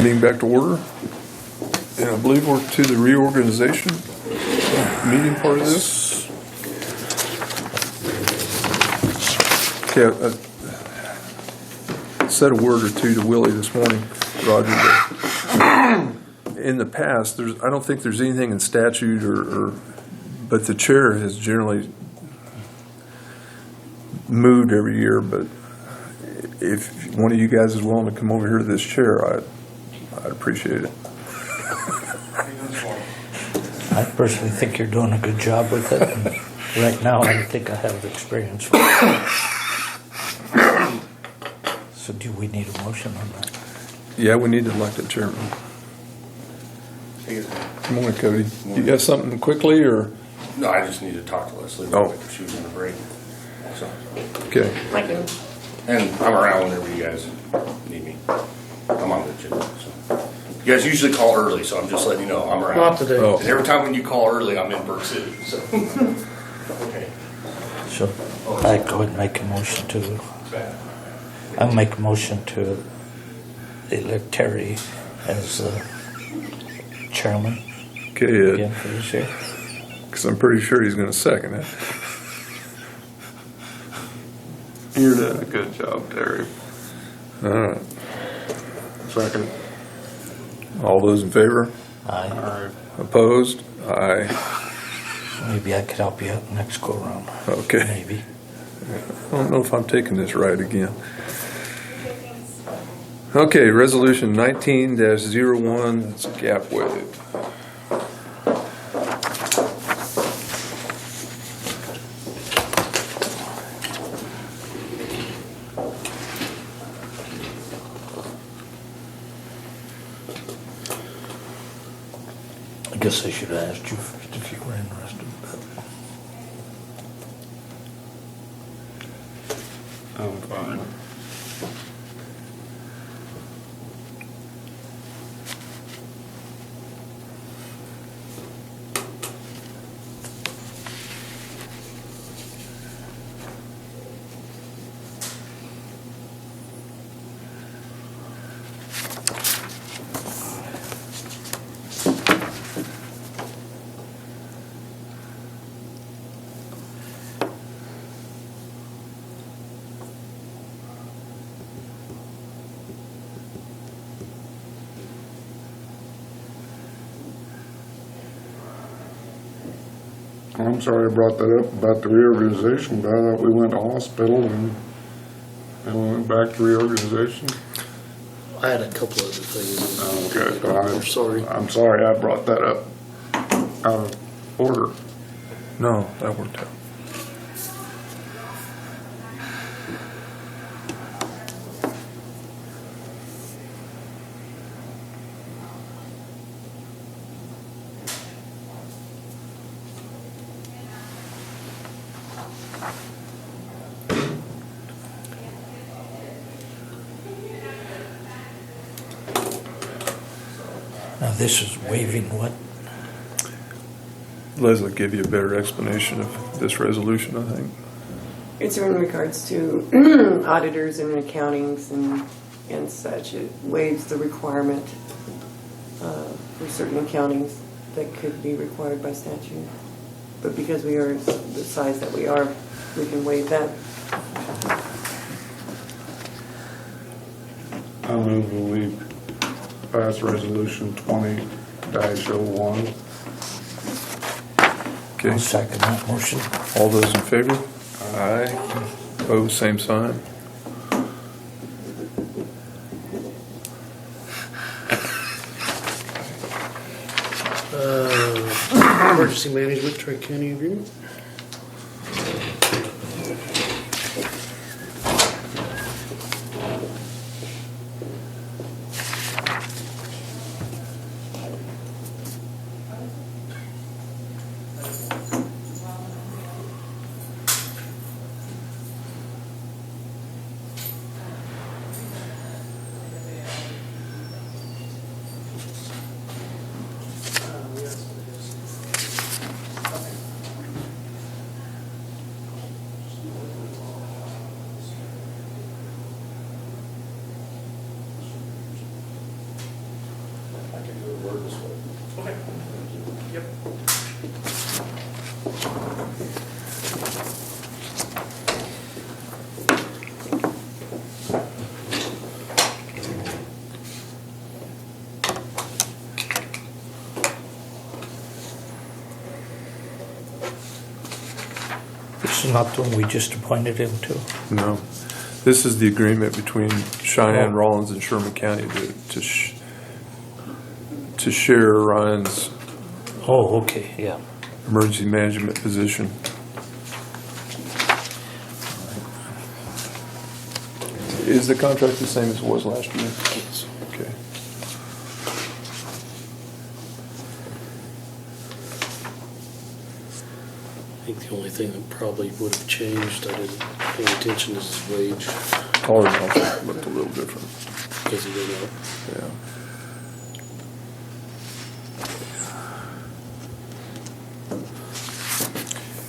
Meeting back to order. And I believe we're to the reorganization meeting part of this. Okay, I said a word or two to Willie this morning, Roger. In the past, I don't think there's anything in statute but the chair has generally moved every year. But if one of you guys is willing to come over here to this chair, I'd appreciate it. I personally think you're doing a good job with it. And right now, I don't think I have the experience for it. So do we need a motion on that? Yeah, we need to elect a chairman. Come on, Cody. You got something quickly, or? No, I just need to talk to Leslie real quick if she was on a break. So, Okay. and I'm around whenever you guys need me. I'm on the agenda. So. You guys usually call early, so I'm just letting you know I'm around. Not today. Oh. And every time when you call early, I'm in Burke City. So. Okay. So I go ahead and make a motion to, I'll make a motion to elect Terry as chairman Okay, again for this year. because I'm pretty sure he's going to second it. You're doing a good job, Terry. All right. Second. All those in favor? Aye. Alright. Opposed? Aye. Maybe I could help you out next go round. Okay. Maybe. I don't know if I'm taking this right again. Okay, resolution 19-01, it's gap wave. I guess I should have asked you first if you were interested, but I'm fine. I'm sorry I brought that up about the reorganization, but I thought we went to hospital and we went back to reorganization. I had a couple other things. Okay, so I'm sorry. I'm sorry I brought that up out of order. No, that worked out. now this is waiving what? Leslie will give you a better explanation of this resolution, I think. It's in regards to auditors and accountings and such. It waives the requirement for certain accountings that could be required by statute. But because we are the size that we are, we can waive that. I move that we pass resolution 20-01. Okay, I'll second that motion. all those in favor? Aye. Opposed, same sign. Emergency management, Tri-County agreement. maybe it'll work this way. Okay. Yep. This is not the one we just appointed him to. No. This is the agreement between Cheyenne, Oh. Rollins, and Sherman County to share Ryan's Oh, okay, yeah. emergency management position. Is the contract the same as it was last year? Okay. I think the only thing that probably would have changed, I didn't pay attention, is his wage, Taller house looked a little different, because he went up. yeah.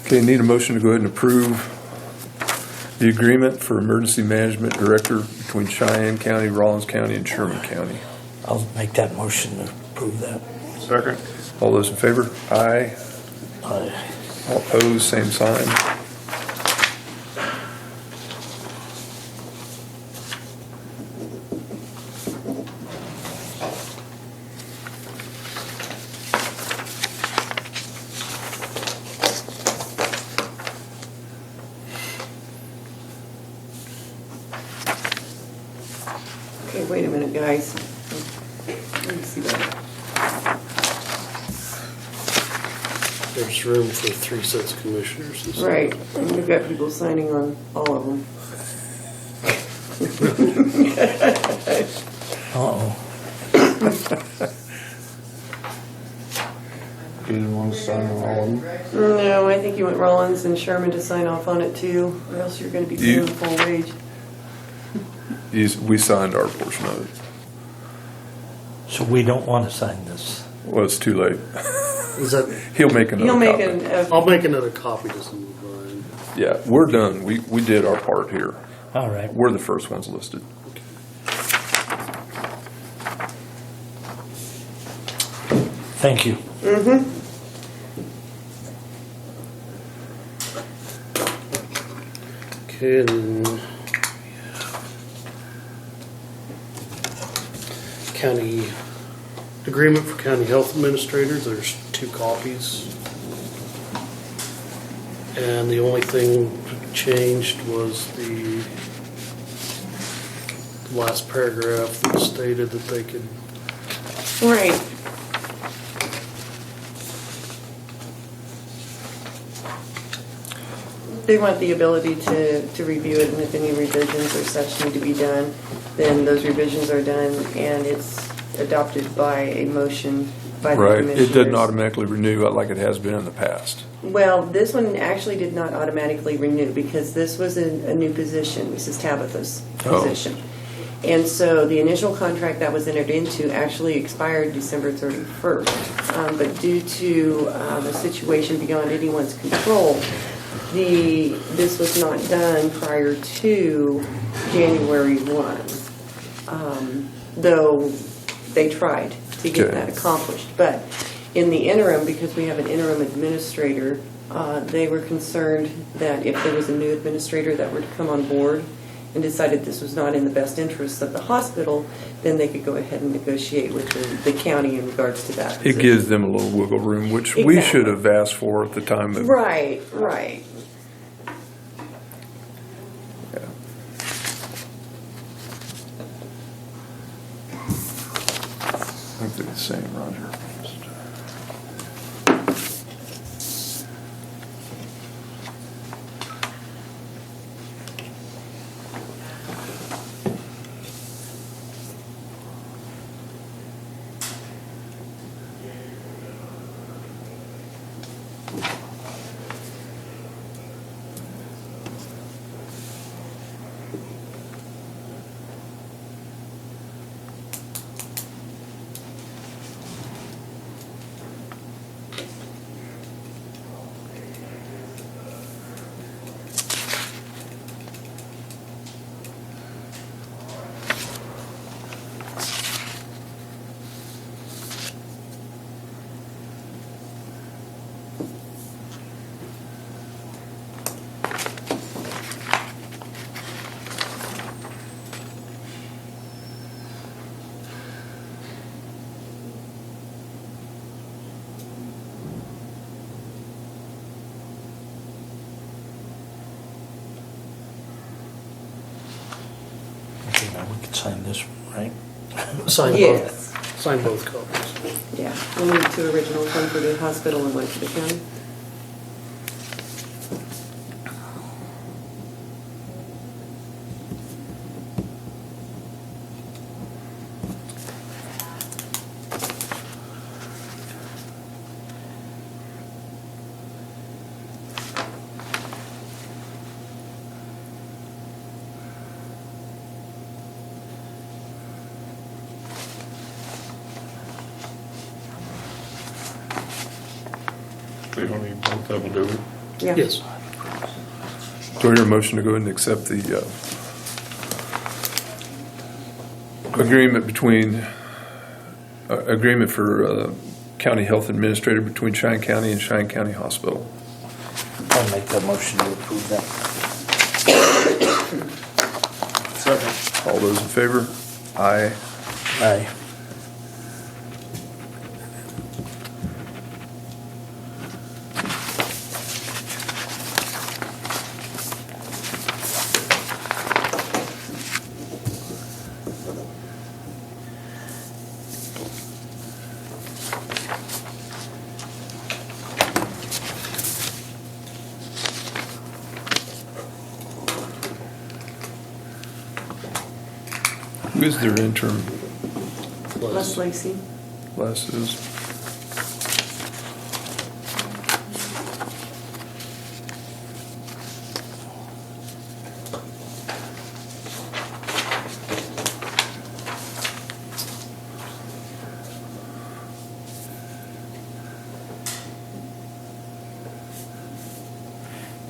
Okay, need a motion to go ahead and approve the agreement for emergency management director between Cheyenne County, Rollins County, and Sherman County. I'll make that motion to approve that. Second. All those in favor? Aye. Aye. All opposed, same sign. Okay, wait a minute, guys. Let me see that. There's room for 3 sets of commissioners. and stuff. Right, and we've got people signing on all of them. Uh-oh. You didn't want to sign on all of them? No, I think you want Rollins and Sherman to sign off on it too, or else you're gonna be paying You- the full wage. We signed our portion of it. So we don't want to sign this. Well, it's too late. Is that, He'll make another You'll make copy. I'll make another copy to send to Brian. Yeah, we're done. We did our part here. All right. We're the first ones listed. Thank you. Okay, and then county agreement for county health administrators, there's 2 copies. And the only thing changed was the last paragraph that stated that they could, Right. They want the ability to review it, and if any revisions or such need to be done, then those revisions are done, and it's adopted by a motion by the Right. commissioners. It doesn't automatically renew like it has been in the past. Well, this one actually did not automatically renew, because this was a new position. This is Tabitha's Oh. position. And so the initial contract that was entered into actually expired December 31st. But due to a situation beyond anyone's control, this was not done prior to January 1. Though they tried to get Okay. that accomplished. But in the interim, because we have an interim administrator, they were concerned that if there was a new administrator that were to come on board and decided this was not in the best interests of the hospital, then they could go ahead and negotiate with the county in regards to that. It gives them a little wiggle room, which we Exactly. should have asked for at the time. Of, Right, right. Yeah. I think they're the same, Roger. sign this one, right? Sign Yes. both, sign both copies. Yeah, we'll need two originals, one for the hospital and one for the county. We don't need both of them, do we? Yeah. Yes. Do I hear a motion to go ahead and accept the agreement between, agreement for county health administrator between Cheyenne County and Cheyenne County Hospital? I'll make that motion to approve that. Second. All those in favor? Aye. Aye. Who is their interim? Les Lacy. Les is.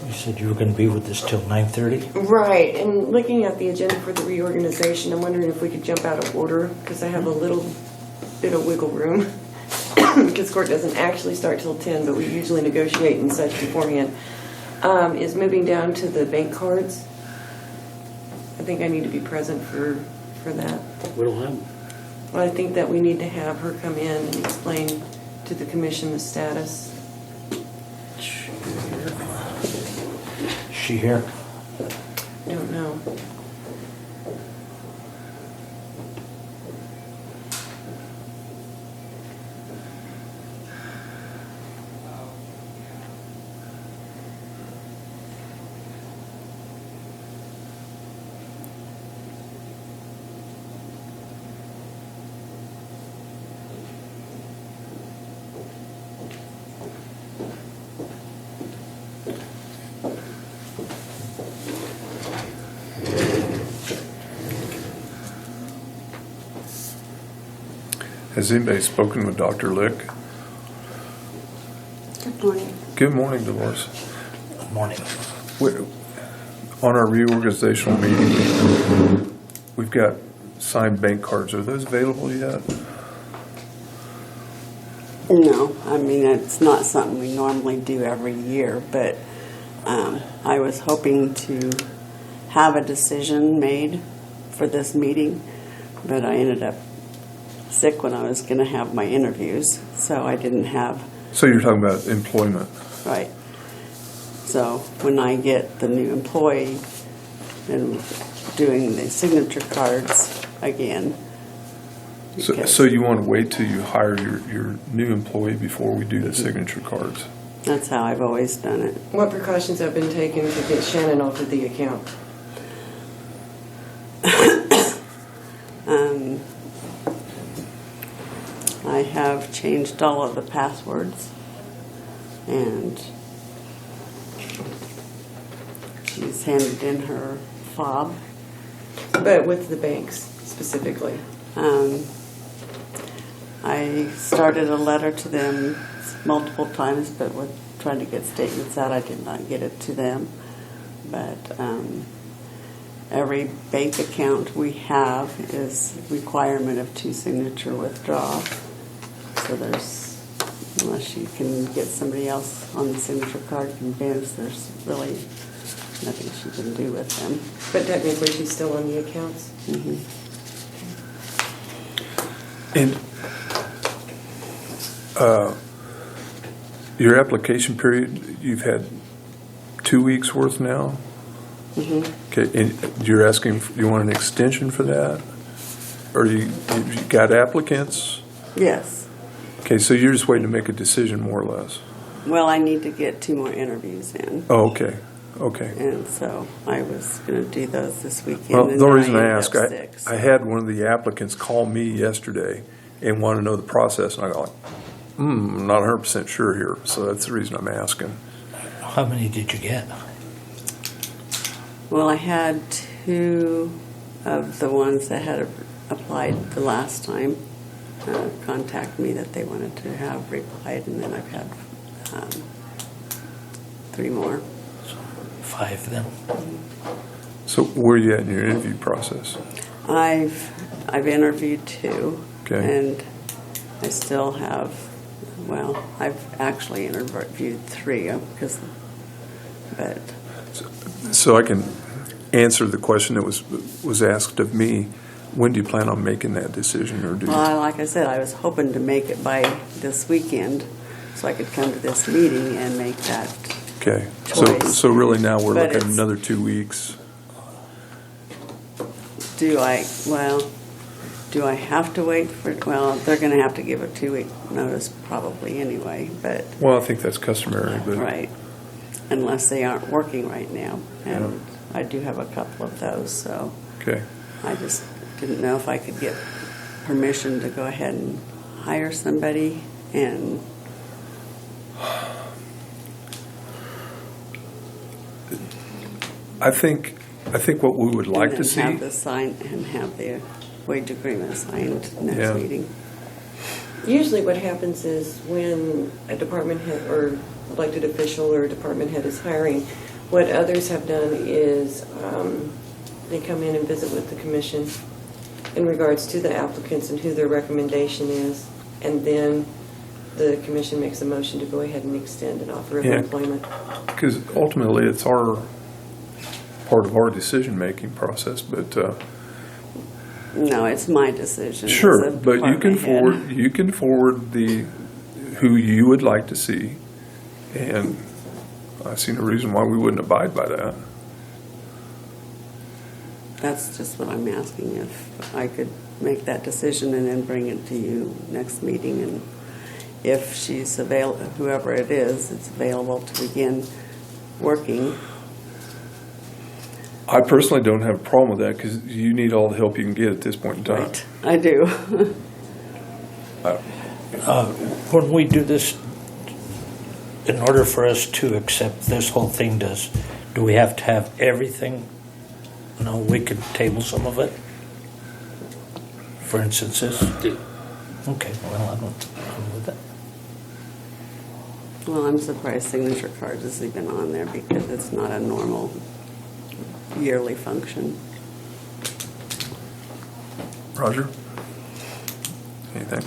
You said you were gonna be with us till 9:30? Right, and looking at the agenda for the reorganization, I'm wondering if we could jump out of order, because I have a little bit of wiggle room. Because court doesn't actually start till 10, but we usually negotiate and such beforehand. Is moving down to the bank cards. I think I need to be present for that. We don't have them. Well, I think that we need to have her come in and explain to the commission the status. Is she here? I don't know. Has anybody spoken with Dr. Lick? Good morning. Good morning, Dolores. Good morning. On our reorganizational meeting, we've got signed bank cards. Are those available yet? No, I mean, it's not something we normally do every year, but I was hoping to have a decision made for this meeting, but I ended up sick when I was going to have my interviews, so I didn't have, So you're talking about employment. right. So when I get the new employee and doing the signature cards again. because So you want to wait till you hire your new employee before we do the signature cards? That's how I've always done it. What precautions have been taken to get Shannon off of the account? I have changed all of the passwords, and she's handed in her fob. But with the banks specifically. I started a letter to them multiple times, but with trying to get statements out, I did not get it to them. But every bank account we have is requirement of 2 signature withdrawal. So there's, unless you can get somebody else on the signature card convinced, there's really nothing she can do with them. But technically, she's still on the accounts. And your application period, you've had 2 weeks worth now? Okay, and you're asking, you want an extension for that? you got applicants? Yes. Okay, so you're just waiting to make a decision, more or less? Well, I need to get 2 more interviews in. Oh, okay, okay. And so I was going to do those this weekend. Well, and the then reason I ended ask, up sick, so- I had one of the applicants call me yesterday and want to know the process, and I go like, I'm not 100% sure here, so that's the reason I'm asking. How many did you get? Well, I had 2 of the ones that had applied the last time contact me that they wanted to have replied, and then I've had 3 more. 5 then? So where are you at in your interview process? I've interviewed 2, Okay. and I still have. Well, I've actually interviewed 3 but So I can answer the question that was asked of me. When do you plan on making that decision, or do you? well, like I said, I was hoping to make it by this weekend, so I could come to this meeting and make that. Okay, choice. so really now we're But looking at it's- another 2 weeks. Do I have to wait for? Well, they're going to have to give a 2-week notice probably anyway, but Well, I think that's customary, but. right, unless they aren't working right now, and I do have a couple of those, so Okay, I just didn't know if I could get permission to go ahead and hire somebody and. I think what we would like to and see. have the sign and have the wage agreement signed Yeah. next meeting. Usually what happens is when a department head or elected official or department head is hiring, what others have done is they come in and visit with the commission in regards to the applicants and who their recommendation is, and then the commission makes a motion to go ahead and extend an offer of Yeah. employment. Because ultimately, it's part of our decision-making process, but, No, it's my decision. as sure, a but department head. you can forward who you would like to see, and I see no reason why we wouldn't abide by that. That's just what I'm asking, if I could make that decision and then bring it to you next meeting, and if she's available, whoever it is, it's available to begin working. I personally don't have a problem with that, because you need all the help you can get at this point in time. Right, I do. When we do this, in order for us to accept this whole thing, do we have to have everything? No, we could table some of it, for instances. Yeah. Okay, well, I'm with that. Well, I'm surprised signature cards is even on there because it's not a normal yearly function. Roger? Anything?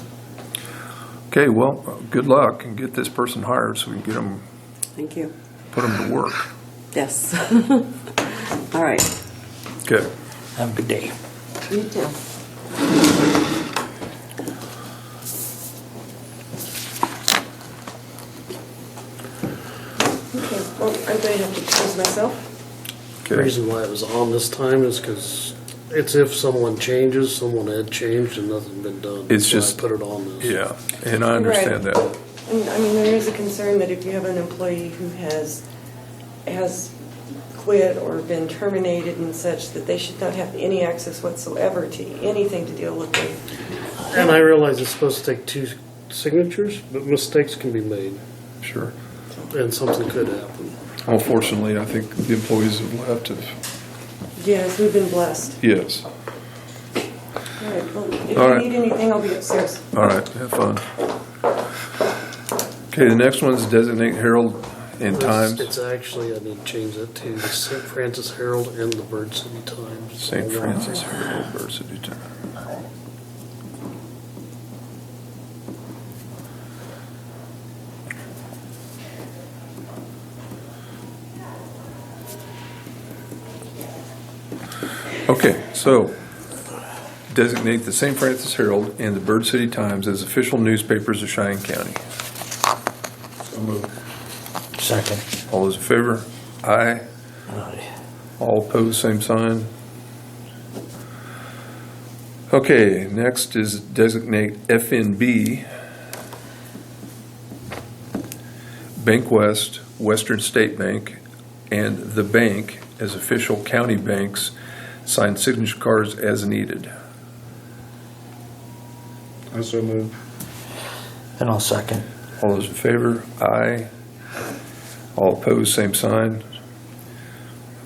Okay, well, good luck, and get this person hired so we can Thank you. put them to work. Yes. All right. Okay. Have a good day. You too. Okay, well, I'm going to have to excuse myself. The Okay. reason why it was on this time is because it's if someone changes, someone had changed and nothing been done. It's So I just- put it on this. Yeah, and I understand Right. that. And, I mean, there is a concern that if you have an employee who has quit or been terminated and such, that they should not have any access whatsoever to anything to deal with them. And I realize it's supposed to take 2 signatures, but mistakes can be made Sure. and something could happen. Unfortunately, I think the employees have left have, Yes, we've been blessed. yes. All right, well, if All you right. need anything, I'll be upstairs. All right, have fun. Okay, the next one is designate Herald and Times. It's actually, I need to change that to the St. Francis Herald and the Bird City Times. St. Francis Herald Varsity Times. Okay, so designate the St. Francis Herald and the Bird City Times as official newspapers of Cheyenne County. Second. All those in favor? Aye. Aye. All opposed, same sign. Okay, next is designate FNB, Bank West, Western State Bank, and the bank as official county banks. Sign signature cards as needed. I so moved. And I'll second. All those in favor? Aye. All opposed, same sign.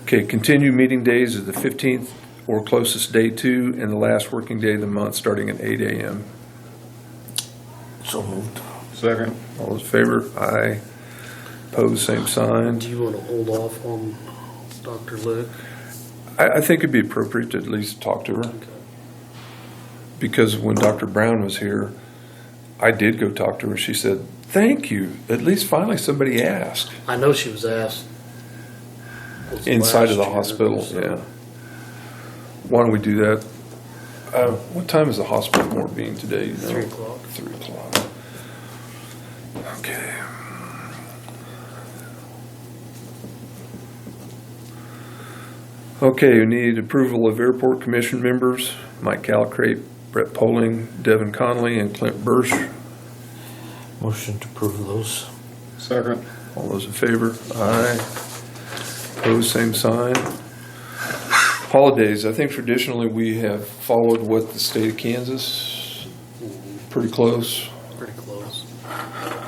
Okay, continue meeting days of the 15th or closest day to and the last working day of the month starting at 8 a.m. So moved. Second. All those in favor? Aye. Opposed, same sign. Do you want to hold off on Dr. Lick? I think it'd be appropriate to at least talk to her, Okay. because when Dr. Brown was here, I did go talk to her. She said, thank you. At least finally somebody asked. I know she was asked. was Inside of the last year, hospital, so- yeah. Why don't we do that? What time is the hospital board meeting today? You know? 3 o'clock. 3 o'clock. Okay. Okay, we need approval of airport commission members, Mike Calcrape, Brett Poling, Devin Connolly, and Clint Bursch. Motion to approve those. Second. All those in favor? Aye. Opposed, same sign. Holidays, I think traditionally we have followed what the state of Kansas, pretty close. Pretty close.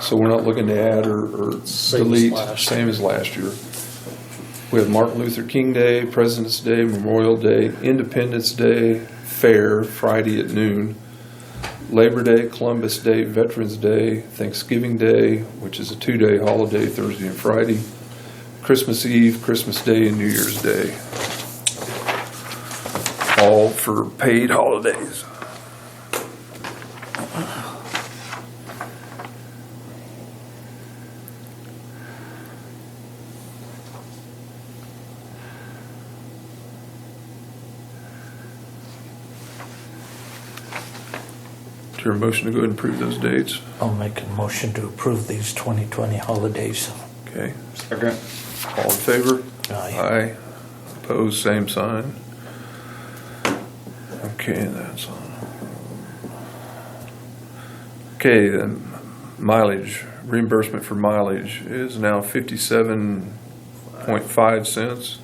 So we're not looking to add or Same as delete, last same as last year. We have Martin Luther King Day, President's Day, Memorial Day, Independence Day, Fair, Friday at noon, Labor Day, Columbus Day, Veterans Day, Thanksgiving Day, which is a 2-day holiday, Thursday and Friday, Christmas Eve, Christmas Day, and New Year's Day. All for paid holidays. Is there a motion to go ahead and approve those dates? I'll make a motion to approve these 2020 holidays. Okay. Second. All in favor? Aye. Aye. Opposed, same sign. Okay, that's on. Okay, then mileage, reimbursement for mileage is now 57.5 cents.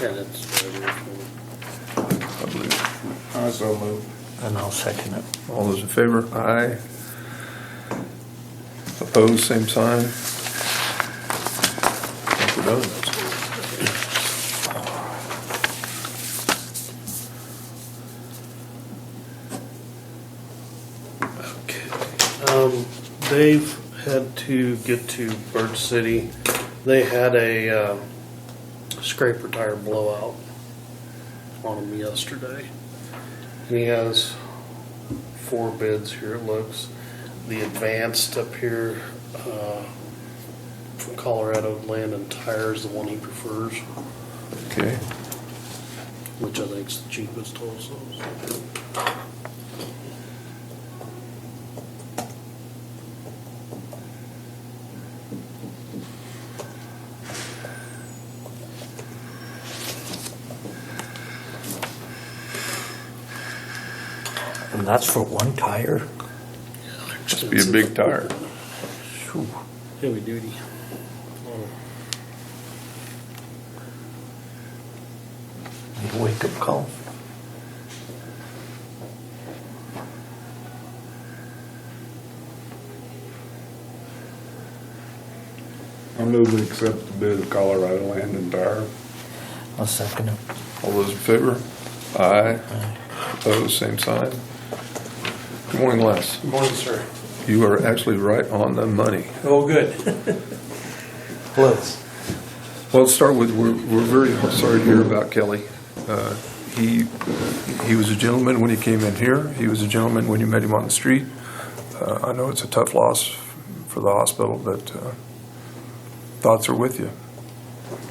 And it's I believe. I so moved. And I'll second it. All those in favor? Aye. Opposed, same sign. I think we're done. Dave had to get to Bird City. They had a scraper tire blowout on them yesterday. And he has 4 bids here, it looks. The Advanced up here from Colorado Land and Tire is the one he prefers, Okay. which I think is the cheapest also. And that's for one tire? Just be a big tire. Phew. Heavy duty. Need a wake-up call. I move we accept the bid of Colorado Land and Tire. I'll second it. All those in favor? Aye. Opposed, same sign. Good morning, Les. Good morning, sir. You are actually right on the money. Oh, good. Close. Well, let's start with, we're very sorry to hear about Kelly. He was a gentleman when he came in here. He was a gentleman when you met him on the street. I know it's a tough loss for the hospital, but thoughts are with you.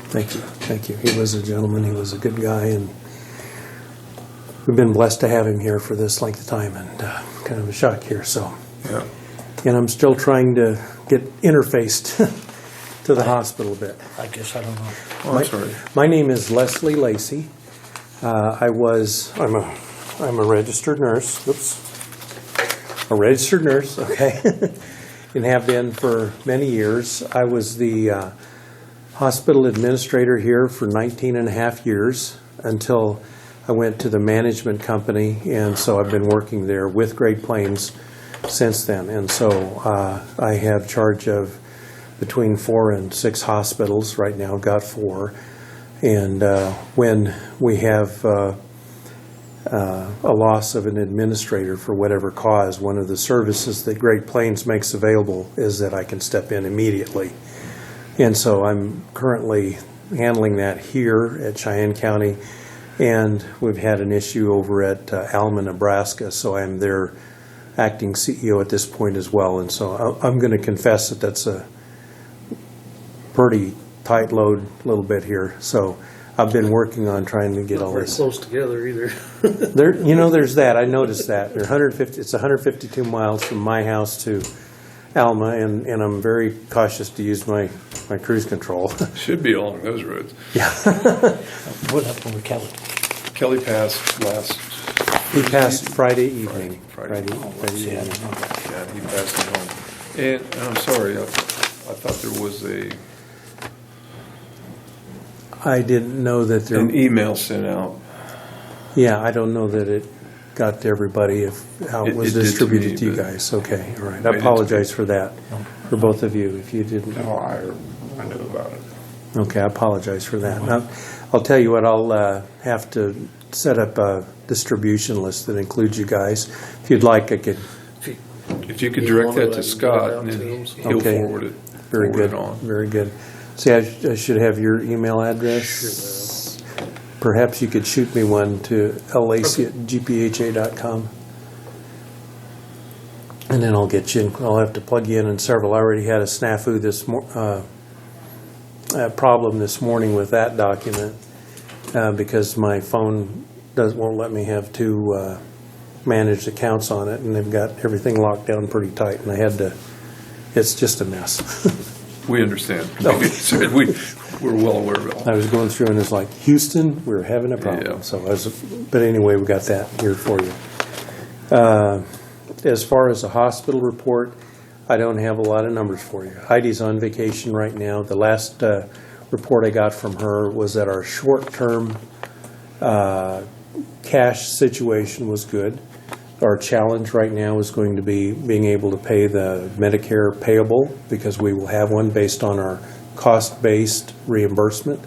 Thank you. Thank you. He was a gentleman. He was a good guy, and we've been blessed to have him here for this length of time, and kind of a shock here. So, Yeah. and I'm still trying to get interfaced to the hospital a bit. I guess I don't know. Oh, I'm sorry. My name is Leslie Lacey. I'm a registered nurse. Oops. A registered nurse, okay. And have been for many years. I was the hospital administrator here for 19 and a half years until I went to the management company, and so I've been working there with Great Plains since then. And so I have charge of between 4 and 6 hospitals. Right now, got 4. And when we have a loss of an administrator for whatever cause, one of the services that Great Plains makes available is that I can step in immediately. And so I'm currently handling that here at Cheyenne County, and we've had an issue over at Alma, Nebraska, so I'm their acting CEO at this point as well. And so I'm going to confess that that's a pretty tight load a little bit here. So I've been working on trying to get Not all very this. close together either. There, there's that. I noticed that. They're 150. It's 152 miles from my house to Alma, and I'm very cautious to use my cruise control. Should be along those roads. What happened with Kelly? Kelly passed last. He passed Friday evening. Friday. Friday Yeah, evening. Yeah, he passed it home. And I'm sorry, I thought there was I didn't know that there. an email sent out. Yeah, I don't know that it got to everybody, how it It was did to distributed me, to you but- guys. Okay, all right. Made I it to apologize me. for that, for both of you, if you didn't. No, I knew about it. Okay, I apologize for that. Now, I'll tell you what, I'll have to set up a distribution list that includes you guys. If you'd like, I could. If you could direct that to Scott, Get it out and to then him. he'll Okay. forward it. Very forward good, it on. very good. See, I should have your email address. Perhaps you could shoot me one to lac@gpha.com. And then I'll get you, I'll have to plug you in several. I already had a snafu problem this morning with that document because my phone won't let me have 2 managed accounts on it, and they've got everything locked down pretty tight, and I had to, it's just a mess. We understand. We're well aware of it. I was going through and it's like, Houston, we're having a problem. Yeah. So but anyway, we got that here for you. As far as the hospital report, I don't have a lot of numbers for you. Heidi's on vacation right now. The last report I got from her was that our short-term cash situation was good. Our challenge right now is going to be being able to pay the Medicare payable, because we will have one based on our cost-based reimbursement.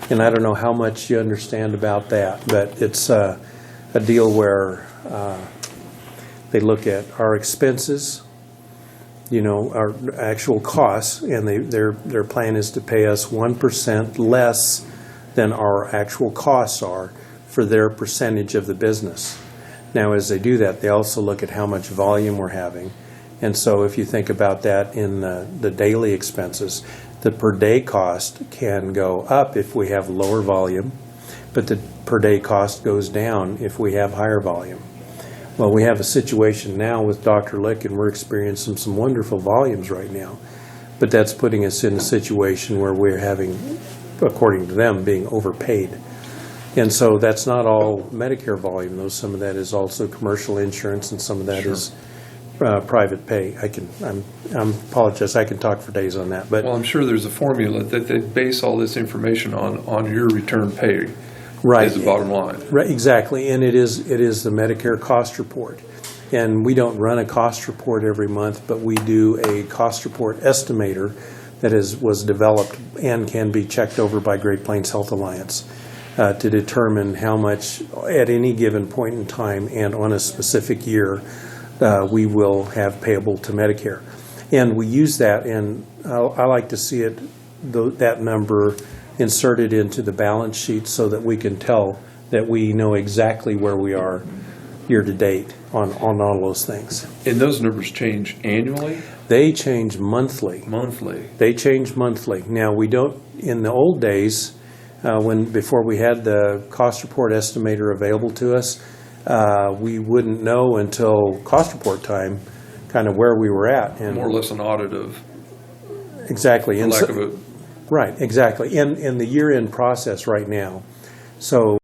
And I don't know how much you understand about that, but it's a deal where they look at our expenses, our actual costs, and their plan is to pay us 1% less than our actual costs are for their percentage of the business. Now, as they do that, they also look at how much volume we're having. And so if you think about that in the daily expenses, the per day cost can go up if we have lower volume, but the per day cost goes down if we have higher volume. Well, we have a situation now with Dr. Lick, and we're experiencing some wonderful volumes right now. But that's putting us in a situation where we're having, according to them, being overpaid. And so that's not all Medicare volume, though. Some of that is also commercial insurance, and some of that is private pay. I apologize, I can talk for days on that. But Well, I'm sure there's a formula that they base all this information on your return pay. right, Is the bottom line. right, exactly, and it is the Medicare cost report. And we don't run a cost report every month, but we do a cost report estimator that was developed and can be checked over by Great Plains Health Alliance to determine how much at any given point in time and on a specific year we will have payable to Medicare. And we use that, and I like to see that number inserted into the balance sheet so that we can tell that we know exactly where we are year to date on all those things. And those numbers change annually, They change monthly. monthly. They change monthly. Now, we don't, in the old days, before we had the cost report estimator available to us, we wouldn't know until cost report time kind of where we were at. And More or less an audit of, exactly. for And lack so- of a Right, exactly. In the year-end process right now, so